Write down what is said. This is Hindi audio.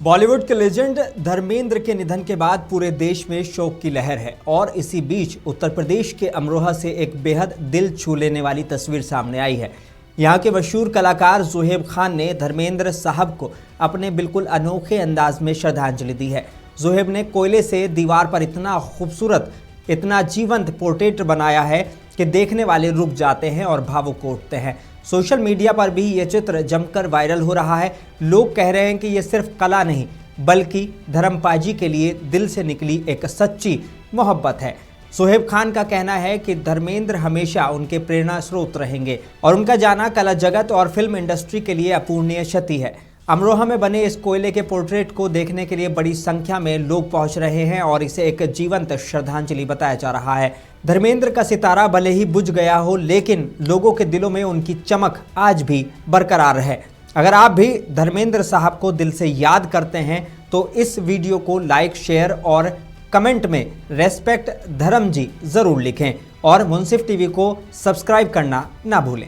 बॉलीवुड के लेजेंड धर्मेंद्र के निधन के बाद पूरे देश में शोक की लहर है और इसी बीच उत्तर प्रदेश के अमरोहा से एक बेहद दिल छू लेने वाली तस्वीर सामने आई है। यहाँ के मशहूर कलाकार ज़ोहेब खान ने धर्मेंद्र साहब को अपने बिल्कुल अनोखे अंदाज में श्रद्धांजलि दी है। ज़ोहेब ने कोयले से दीवार पर इतना खूबसूरत, इतना जीवंत पोर्ट्रेट बनाया है कि देखने वाले रुक जाते हैं और भावुक उठते हैं। सोशल मीडिया पर भी ये चित्र जमकर वायरल हो रहा है। लोग कह रहे हैं कि ये सिर्फ कला नहीं बल्कि धर्मपाजी के लिए दिल से निकली एक सच्ची मोहब्बत है। ज़ोहेब खान का कहना है कि धर्मेंद्र हमेशा उनके प्रेरणा स्रोत रहेंगे और उनका जाना कला जगत और फिल्म इंडस्ट्री के लिए अपूरणीय क्षति है। अमरोहा में बने इस कोयले के पोर्ट्रेट को देखने के लिए बड़ी संख्या में लोग पहुंच रहे हैं और इसे एक जीवंत श्रद्धांजलि बताया जा रहा है। धर्मेंद्र का सितारा भले ही बुझ गया हो, लेकिन लोगों के दिलों में उनकी चमक आज भी बरकरार है। अगर आप भी धर्मेंद्र साहब को दिल से याद करते हैं तो इस वीडियो को लाइक, शेयर और कमेंट में रेस्पेक्ट धर्म जी जरूर लिखें और मुंसिफ टीवी को सब्सक्राइब करना ना भूलें।